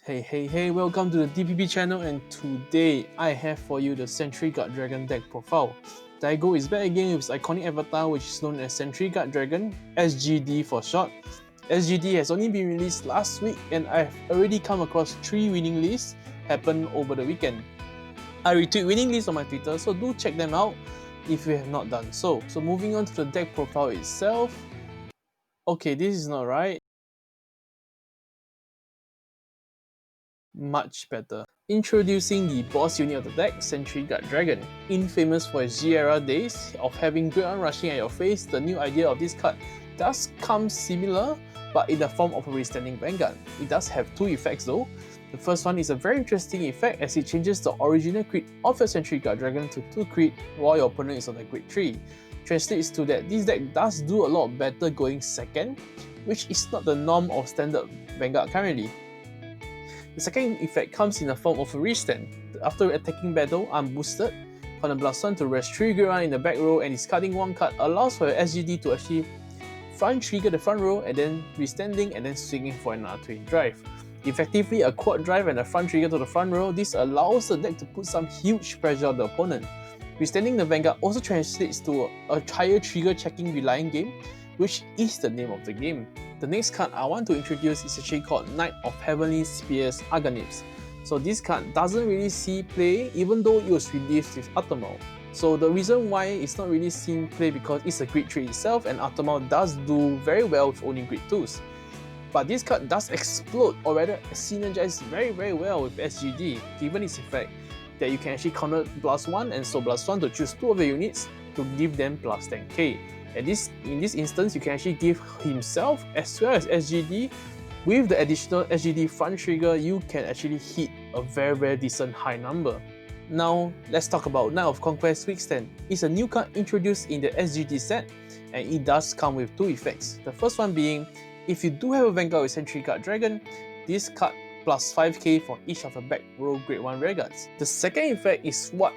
Hey, welcome to the DPP channel, and today I have for you the Sentry Guard Dragon deck profile. Daigo is back again with his iconic avatar, which is known as Sentry Guard Dragon, SGD for short. SGD has only been released last week, and I've already come across 3 winning lists happen over the weekend. I retweet winning lists on my Twitter, so do check them out if you have not done so. So moving on to the deck profile itself. Okay, this is not right. Much better. Introducing the boss unit of the deck, Sentry Guard Dragon. Infamous for its G-era days of having Great One rushing at your face, the new idea of this card does come similar, but in the form of a restanding Vanguard. It does have 2 effects though. The first one is a very interesting effect as it changes the original crit of your Sentry Guard Dragon to 2 crit while your opponent is on the grade 3. Translates to that this deck does do a lot better going second, which is not the norm of standard Vanguard currently. The second effect comes in the form of a restand. After attacking battle, unboosted, Blast 1 to rest 3 Great One in the back row, and discarding 1 card allows for your SGD to actually front trigger the front row and then restanding and then swinging for another twin drive. Effectively a quad drive and a front trigger to the front row, this allows the deck to put some huge pressure on the opponent. Restanding the Vanguard also translates to a higher trigger checking relying game, which is the name of the game. The next card I want to introduce is actually called Knight of Heavenly Spears Arganips. So this card doesn't really see play even though it was released with Atomal. So the reason why it's not really seen play because it's a grade 3 itself, and Atomal does do very well with only grade 2s. But this card does explode, or rather synergize very well with SGD, given its effect that you can actually counter Blast 1 and Soul Blast 1 to choose 2 of your units to give them plus 10k. And in this instance, you can actually give himself as well as SGD. With the additional SGD front trigger, you can actually hit a very decent high number. Now, let's talk about Knight of Conquest Weak Stand. It's a new card introduced in the SGD set, and it does come with 2 effects. The first one being, if you do have a Vanguard with Sentry Guard Dragon, this card plus 5k for each of the back row grade 1 rearguards. The second effect is what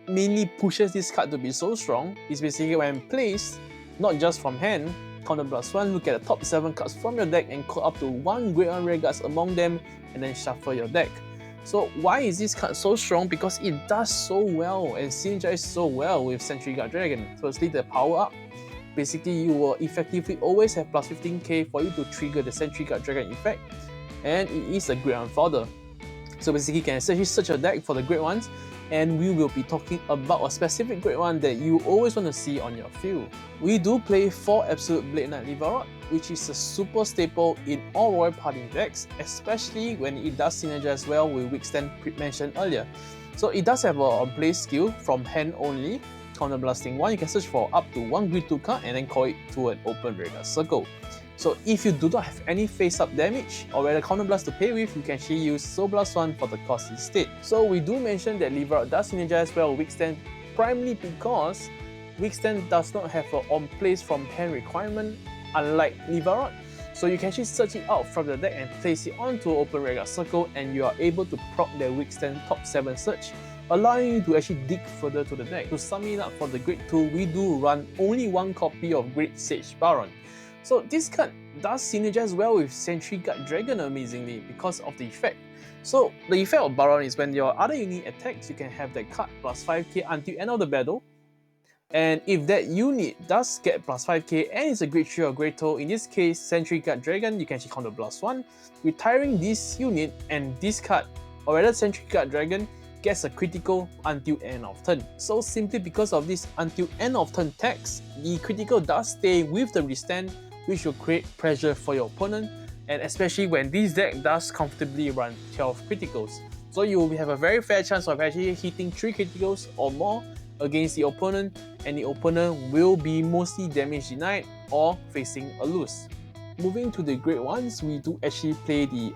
mainly pushes this card to be so strong, is basically when placed, not just from hand, counter plus 1, look at the top 7 cards from your deck and call up to 1 grade 1 rearguards among them and then shuffle your deck. So why is this card so strong? Because it does so well and synergizes so well with Sentry Guard Dragon. Firstly, the power up. Basically, you will effectively always have plus 15k for you to trigger the Sentry Guard Dragon effect, and it is a grade 1 fodder. So basically, you can essentially search your deck for the grade 1s, and we will be talking about a specific grade 1 that you always want to see on your field. We do play 4 Absolute Blade Knight Livarot, which is a super staple in all Royal Paladin decks, especially when it does synergize well with Weak Stand mentioned earlier. So it does have a on-play skill from hand only, counter blasting 1, you can search for up to 1 grade 2 card and then call it to an open rearguard circle. So if you do not have any face-up damage or rather counter blast to play with, you can actually use Soul Blast 1 for the cost instead. So we do mention that Livarot does synergize well with Weak Stand primarily because Weak Stand does not have an on-place from hand requirement unlike Livarot. So you can actually search it out from the deck and place it onto an open rearguard circle, and you are able to proc their Weak Stand top 7 search, allowing you to actually dig further to the deck. To sum it up, for the grade 2, we do run only 1 copy of Great Sage Baron. So this card does synergize well with Sentry Guard Dragon amazingly because of the effect. So the effect of Baron is when your other unit attacks, you can have that card plus 5k until end of the battle. And if that unit does get plus 5k and it's a grade 3 or grade 2, in this case Sentry Guard Dragon, you can actually counter blast 1, retiring this unit, and this card, or rather Sentry Guard Dragon, gets a critical until end of turn. So simply because of this until end of turn text, the critical does stay with the restand, which will create pressure for your opponent, and especially when this deck does comfortably run 12 criticals. So you will have a very fair chance of actually hitting 3 criticals or more against the opponent, and the opponent will be mostly damage denied or facing a lose. Moving to the grade 1s, we do actually play the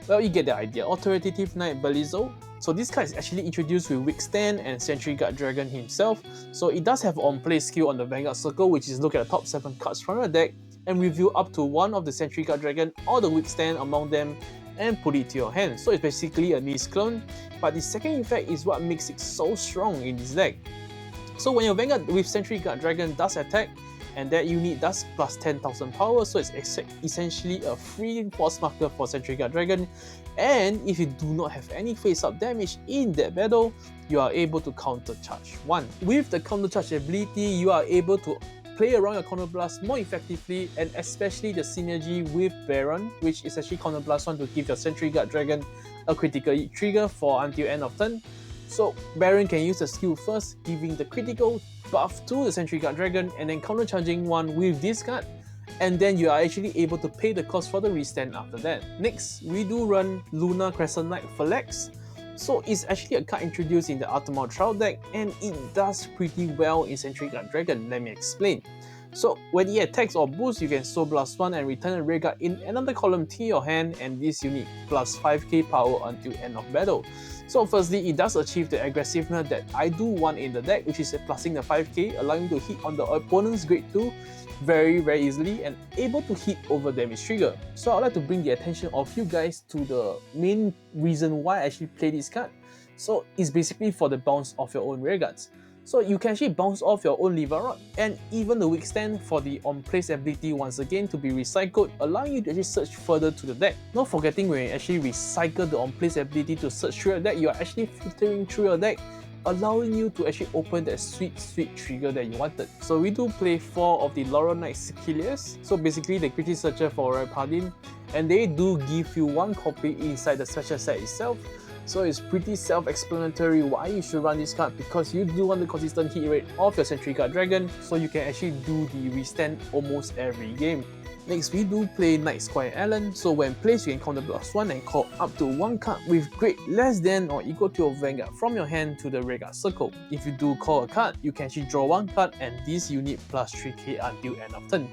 well, you get the idea. Authoritative Knight Belizo. So this card is actually introduced with Weak Stand and Sentry Guard Dragon himself. So it does have on-play skill on the Vanguard circle, which is look at the top 7 cards from your deck and reveal up to 1 of the Sentry Guard Dragon or the Weak Stand among them and put it to your hand. So it's basically a Nis clone, but the second effect is what makes it so strong in this deck. So when your Vanguard with Sentry Guard Dragon does attack, and that unit does plus 10,000 power, so it's essentially a free force marker for Sentry Guard Dragon. And if you do not have any face-up damage in that battle, you are able to counter charge 1. With the counter charge ability, you are able to play around your counter blast more effectively, and especially the synergy with Baron, which is actually counter blast 1 to give your Sentry Guard Dragon a critical hit trigger for until end of turn. So Baron can use the skill first, giving the critical buff to the Sentry Guard Dragon and then counter charging 1 with this card, and then you are actually able to pay the cost for the restand after that. Next, we do run Lunar Crescent Knight Flex. So it's actually a card introduced in the Ultimate Trial deck, and it does pretty well in Sentry Guard Dragon. Let me explain. So when it attacks or boosts, you can Soul Blast 1 and return a rear guard in another column to your hand, and this unit plus 5k power until end of battle. So firstly, it does achieve the aggressiveness that I do want in the deck, which is plussing the 5k, allowing you to hit on the opponent's grade 2 very easily and able to hit over damage trigger. So I'd like to bring the attention of you guys to the main reason why I actually play this card. So it's basically for the bounce of your own rear guards. So you can actually bounce off your own Lever Rod and even the weak stand for the on-place ability once again to be recycled, allowing you to actually search further to the deck. Not forgetting when you actually recycle the on-place ability to search through your deck, you are actually filtering through your deck, allowing you to actually open that sweet trigger that you wanted. So we do play 4 of the Laurel Knight Siquilius, so basically the Critic Searcher for Royal Paladin, and they do give you 1 copy inside the special set itself. So it's pretty self-explanatory why you should run this card, because you do want the consistent hit rate of your Sentry Guard Dragon, so you can actually do the restand almost every game. Next, we do play Night Squire Allen. So when placed, you can counter blast 1 and call up to 1 card with grade less than or equal to your Vanguard from your hand to the rear guard circle. If you do call a card, you can actually draw 1 card and this unit plus 3k until end of turn.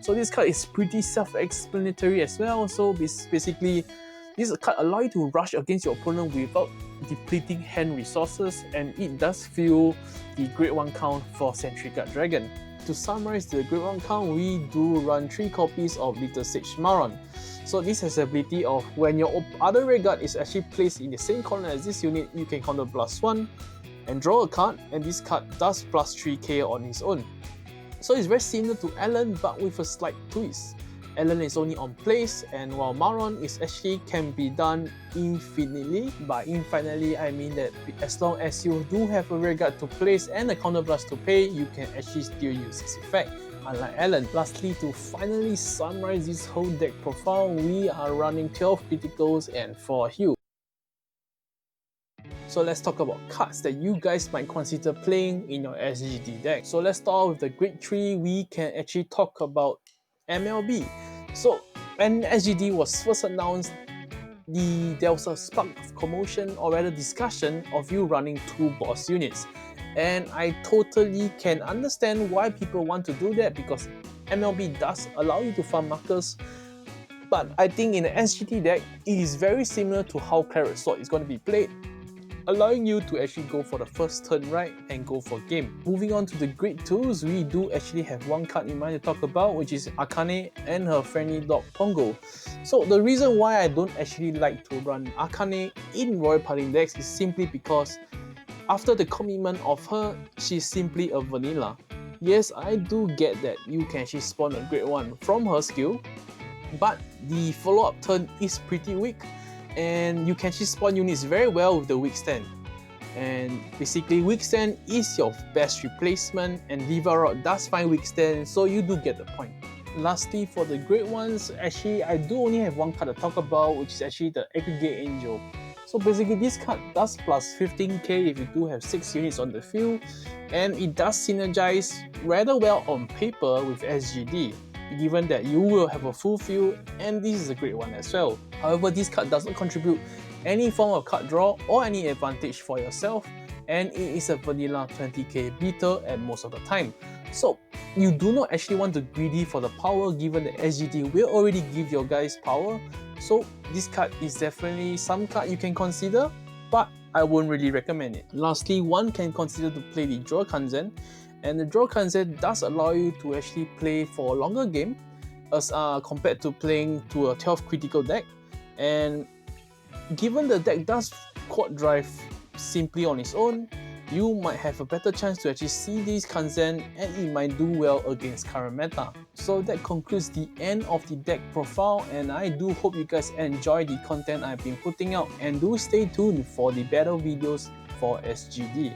So this card is pretty self-explanatory as well. So basically, this card allows you to rush against your opponent without depleting hand resources, and it does fill the grade 1 count for Sentry Guard Dragon. To summarize the grade 1 count, we do run 3 copies of Little Sage Maron. So this has the ability of when your other rear guard is actually placed in the same corner as this unit, you can counter blast 1 and draw a card, and this card does plus 3k on its own. So it's very similar to Allen but with a slight twist. Allen is only on place, and while Maron is actually can be done infinitely. By infinitely, I mean that as long as you do have a rear guard to place and a counter blast to pay, you can actually still use this effect, unlike Allen. Lastly, to finally summarize this whole deck profile, we are running 12 criticals and 4 heal. So let's talk about cards that you guys might consider playing in your SGD deck. So let's start with the grade 3, we can actually talk about MLB. So when SGD was first announced, there was a spark of commotion, or rather discussion, of you running 2 boss units. And I totally can understand why people want to do that, because MLB does allow you to farm markers. But I think in the SGD deck, it is very similar to how Claret Sword is going to be played, allowing you to actually go for the first turn right and go for game. Moving on to the grade 2s, we do actually have 1 card in mind to talk about, which is Akane and her friendly dog Pongo. So the reason why I don't actually like to run Akane in Royal Paladin decks is simply because after the commitment of her, she's simply a vanilla. Yes, I do get that you can actually spawn a grade 1 from her skill, but the follow-up turn is pretty weak, and you can actually spawn units very well with the weak stand. And basically, weak stand is your best replacement, and Lever Rod does find weak stand, so you do get the point. Lastly, for the grade 1s, actually I do only have 1 card to talk about, which is actually the Aggregate Angel. So basically, this card does plus 15k if you do have 6 units on the field, and it does synergize rather well on paper with SGD, given that you will have a full field, and this is a great one as well. However, this card does not contribute any form of card draw or any advantage for yourself, and it is a vanilla 20k beater at most of the time. So you do not actually want to greedy for the power, given that SGD will already give your guys power. So this card is definitely some card you can consider, but I won't really recommend it. Lastly, one can consider to play the Draw Kanzen, and the Draw Kanzen does allow you to actually play for a longer game as compared to playing to a 12 critical deck. And given the deck does quad drive simply on its own, you might have a better chance to actually see these Kanzen and it might do well against current meta. So that concludes the end of the deck profile, and I do hope you guys enjoy the content I've been putting out, and do stay tuned for the battle videos for SGD.